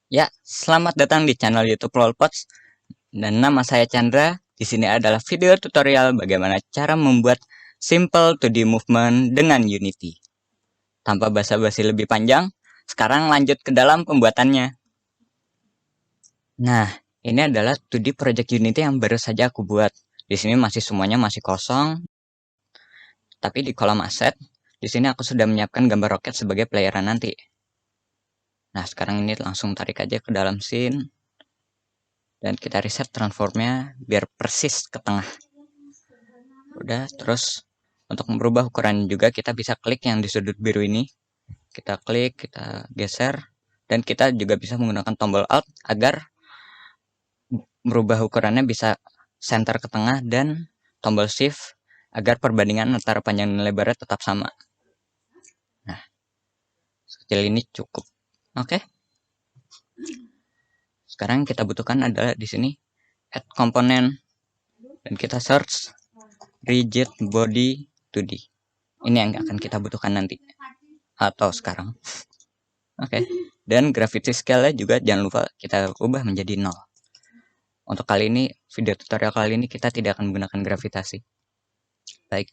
Ya, selamat datang di channel YouTube Lolpots dan nama saya Chandra. Di sini adalah video tutorial bagaimana cara membuat simple 2D movement dengan Unity. Tanpa basa-basi lebih panjang, sekarang lanjut ke dalam pembuatannya. Nah, ini adalah 2D project Unity yang baru saja aku buat. Di sini semuanya masih kosong, tapi di kolom aset, di sini aku sudah menyiapkan gambar roket sebagai playeran nanti. Nah, sekarang ini langsung tarik aja ke dalam scene. Dan kita reset transformnya biar persis ke tengah. Udah, terus untuk merubah ukuran juga kita bisa klik yang di sudut biru ini. Kita klik, kita geser, dan kita juga bisa menggunakan tombol Alt agar merubah ukurannya bisa center ke tengah, dan tombol Shift agar perbandingan antara panjang dan lebarnya tetap sama. Nah, sekecil ini cukup. Oke. Sekarang kita butuhkan adalah di sini add component, dan kita search rigid body 2D. Ini yang akan kita butuhkan nanti atau sekarang. Oke. Dan gravity scale-nya juga jangan lupa kita ubah menjadi 0. Untuk kali ini, video tutorial kali ini kita tidak akan menggunakan gravitasi. Baik.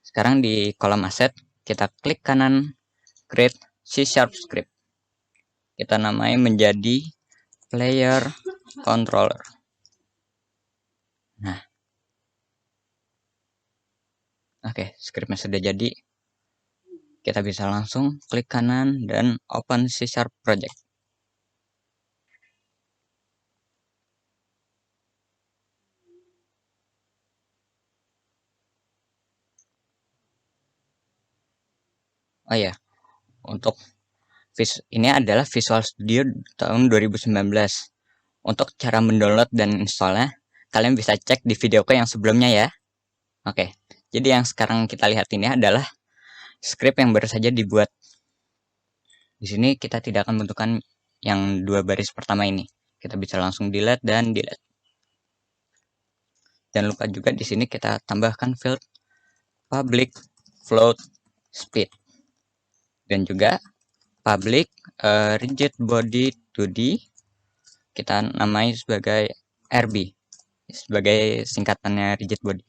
Sekarang di kolom aset, kita klik kanan create C# script. Kita namai menjadi player controller. Nah. Oke, scriptnya sudah jadi. Kita bisa langsung klik kanan dan open C# project. Oh ya, untuk ini adalah Visual Studio tahun 2019. Untuk cara mendownload dan installnya, kalian bisa cek di videoku yang sebelumnya ya. Oke, jadi yang sekarang kita lihat ini adalah script yang baru saja dibuat. Di sini kita tidak akan membutuhkan yang 2 baris pertama ini. Kita bisa langsung delete dan delete. Jangan lupa juga di sini kita tambahkan field public float speed dan juga public rigid body 2D kita namai sebagai RB sebagai singkatannya rigid body.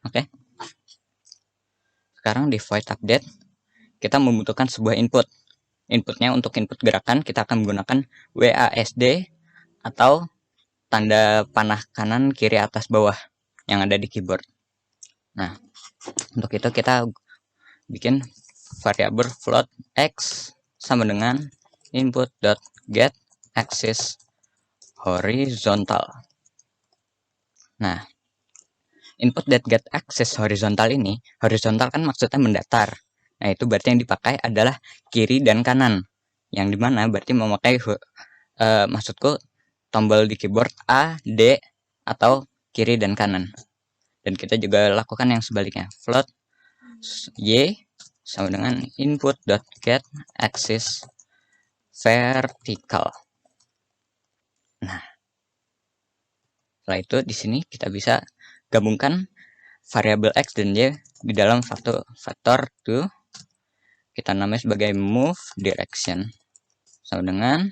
Oke. Sekarang di void update kita membutuhkan sebuah input. Inputnya untuk input gerakan kita akan menggunakan WASD atau tanda panah kanan kiri atas bawah yang ada di keyboard. Nah, untuk itu kita bikin variabel float x sama dengan input.get axis horizontal. Nah, input.get axis horizontal ini, horizontal kan maksudnya mendatar. Nah, itu berarti yang dipakai adalah kiri dan kanan. Yang dimana berarti memakai maksudku tombol di keyboard A, D, atau kiri dan kanan. Dan kita juga lakukan yang sebaliknya. Float Y sama dengan input.get axis vertical. Nah, setelah itu di sini kita bisa gabungkan variabel x dan y di dalam vektor to kita namai sebagai move direction sama dengan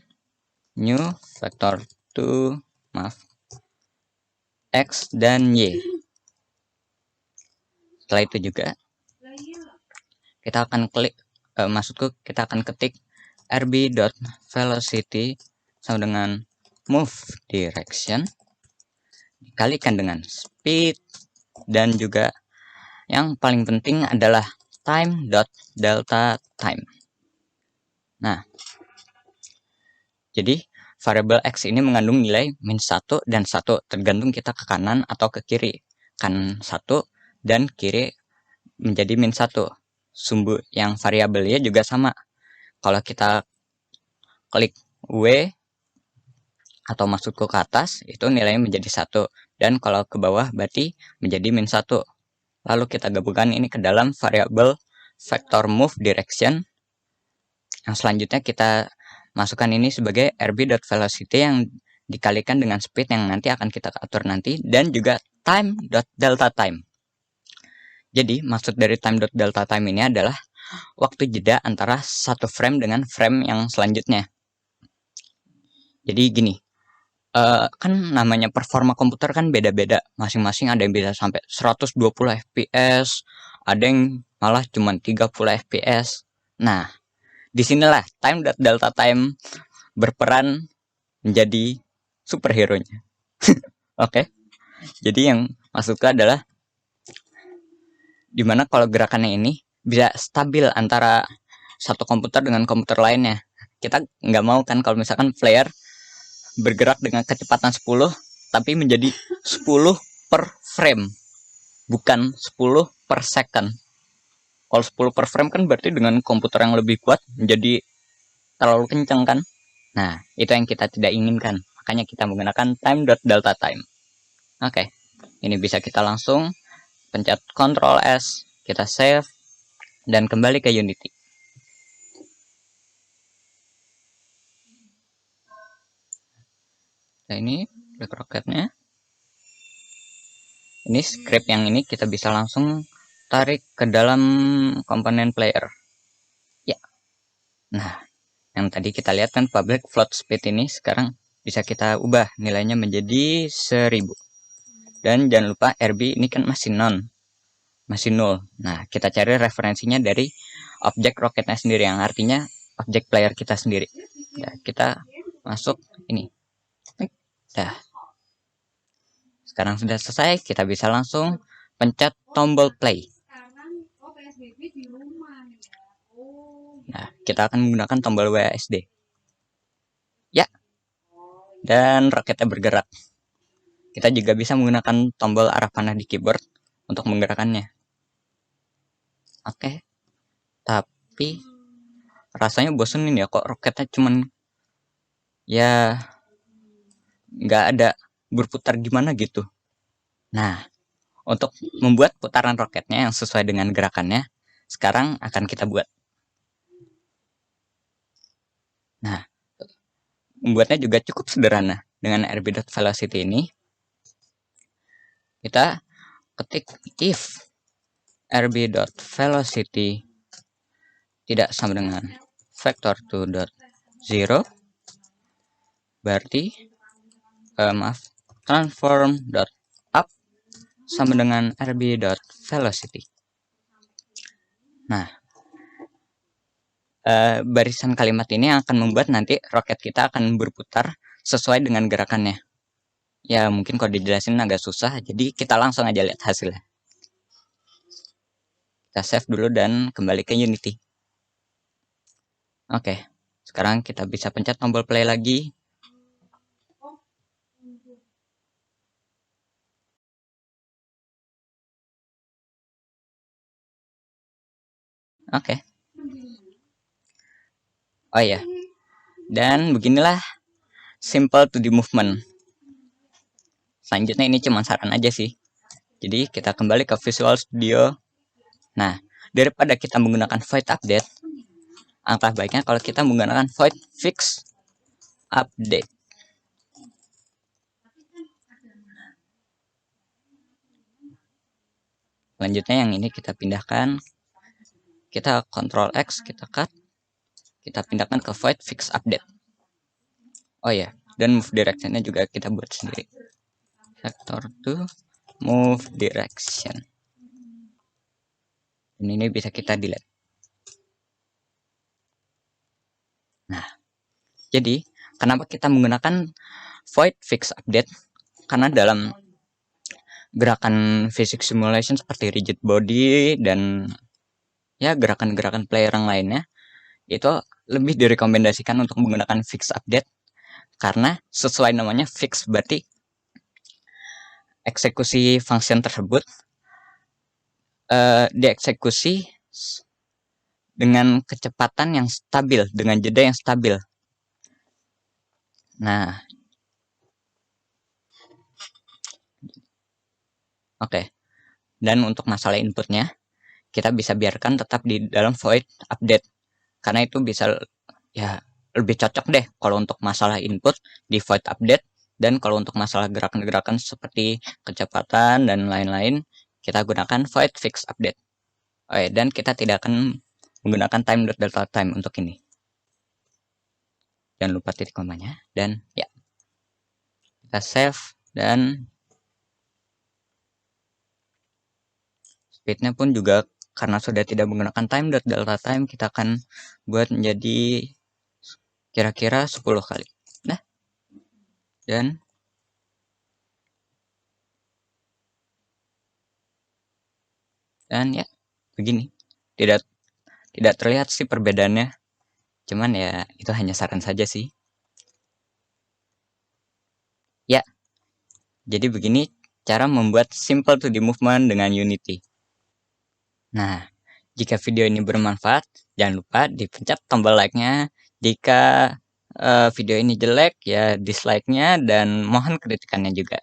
new vector to x dan y. Setelah itu juga kita akan klik kita akan ketik rb.velocity sama dengan move direction dikalikan dengan speed, dan juga yang paling penting adalah time.delta time. Nah, jadi variabel x ini mengandung nilai -1 dan 1 tergantung kita ke kanan atau ke kiri. Kanan 1 dan kiri menjadi -1. Sumbu yang variabelnya juga sama. Kalau kita klik W atau maksudku ke atas, itu nilainya menjadi 1. Dan kalau ke bawah berarti menjadi -1. Lalu kita gabungkan ini ke dalam variabel vector move direction. Yang selanjutnya kita masukkan ini sebagai rb.velocity yang dikalikan dengan speed yang nanti akan kita atur nanti, dan juga time.delta time. Jadi maksud dari time.delta time ini adalah waktu jeda antara satu frame dengan frame yang selanjutnya. Jadi gini, kan namanya performa komputer kan beda-beda, masing-masing ada yang bisa sampai 120 fps, ada yang malah cuma 30 fps. Nah, disinilah time.delta time berperan menjadi superhero-nya. Oke, jadi yang maksudnya adalah dimana kalau gerakannya ini bisa stabil antara satu komputer dengan komputer lainnya. Kita nggak mau kan kalau misalkan player bergerak dengan kecepatan 10 tapi menjadi 10 per frame, bukan 10 per second. Kalau 10 per frame kan berarti dengan komputer yang lebih kuat menjadi terlalu kencang kan. Nah, itu yang kita tidak inginkan. Makanya kita menggunakan time.delta time. Oke, ini bisa kita langsung pencet Ctrl S, kita save, dan kembali ke Unity. Nah, ini black rocketnya. Ini script yang ini kita bisa langsung tarik ke dalam komponen player. Ya. Nah, yang tadi kita lihat kan public float speed ini sekarang bisa kita ubah nilainya menjadi 1000. Dan jangan lupa RB ini kan masih masih 0. Nah, kita cari referensinya dari objek roketnya sendiri, yang artinya objek player kita sendiri. Ya, kita masuk ini. Nah, sekarang sudah selesai, kita bisa langsung pencet tombol play. Nah, kita akan menggunakan tombol WASD. Ya, dan roketnya bergerak. Kita juga bisa menggunakan tombol arah panah di keyboard untuk menggerakkannya. Oke, tapi rasanya bosenin ya, kok roketnya cuman ya nggak ada berputar gimana gitu. Nah, untuk membuat putaran roketnya yang sesuai dengan gerakannya, sekarang akan kita buat. Nah, membuatnya juga cukup sederhana. Dengan rb.velocity ini, kita ketik if rb.velocity tidak sama dengan vector 2.0, berarti transform.up sama dengan rb.velocity. Nah, barisan kalimat ini akan membuat nanti roket kita akan berputar sesuai dengan gerakannya. Ya, mungkin kalau dijelasin agak susah, jadi kita langsung aja lihat hasilnya. Kita save dulu dan kembali ke Unity. Oke, sekarang kita bisa pencet tombol play lagi. Oke. Oh iya, dan beginilah simple 2D movement. Selanjutnya ini cuma saran aja sih. Jadi kita kembali ke Visual Studio. Nah, daripada kita menggunakan void update, alangkah baiknya kalau kita menggunakan void fix update. Selanjutnya yang ini kita pindahkan, kita Ctrl X, kita cut, kita pindahkan ke void fix update. Oh ya, dan move directionnya juga kita buat sendiri. Vector to move direction. Dan ini bisa kita delete. Nah, jadi kenapa kita menggunakan void fix update? Karena dalam gerakan physics simulation seperti rigid body dan ya gerakan-gerakan player yang lainnya, itu lebih direkomendasikan untuk menggunakan fix update karena sesuai namanya fix, berarti eksekusi function tersebut dieksekusi dengan kecepatan yang stabil, dengan jeda yang stabil. Nah, oke. Dan untuk masalah inputnya, kita bisa biarkan tetap di dalam void update, karena itu bisa ya lebih cocok deh kalau untuk masalah input di void update, dan kalau untuk masalah gerakan-gerakan seperti kecepatan dan lain-lain kita gunakan void fix update. Oke, dan kita tidak akan menggunakan time.delta time untuk ini. jangan lupa titik komanya, dan ya kita save, dan speednya pun juga karena sudah tidak menggunakan time.delta time, kita akan buat menjadi kira-kira 10 kali. Nah, dan ya begini, tidak terlihat sih perbedaannya, cuman ya itu hanya saran saja sih ya. Jadi begini cara membuat simple 2D movement dengan Unity. Nah, jika video ini bermanfaat, jangan lupa dipencet tombol like-nya. Jika video ini jelek, ya dislike-nya, dan mohon kritikannya juga.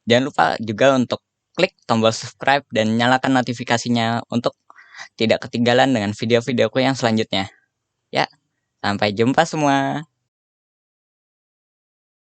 Jangan lupa juga untuk klik tombol subscribe dan nyalakan notifikasinya untuk tidak ketinggalan dengan video-videoku yang selanjutnya. Ya, sampai jumpa semua.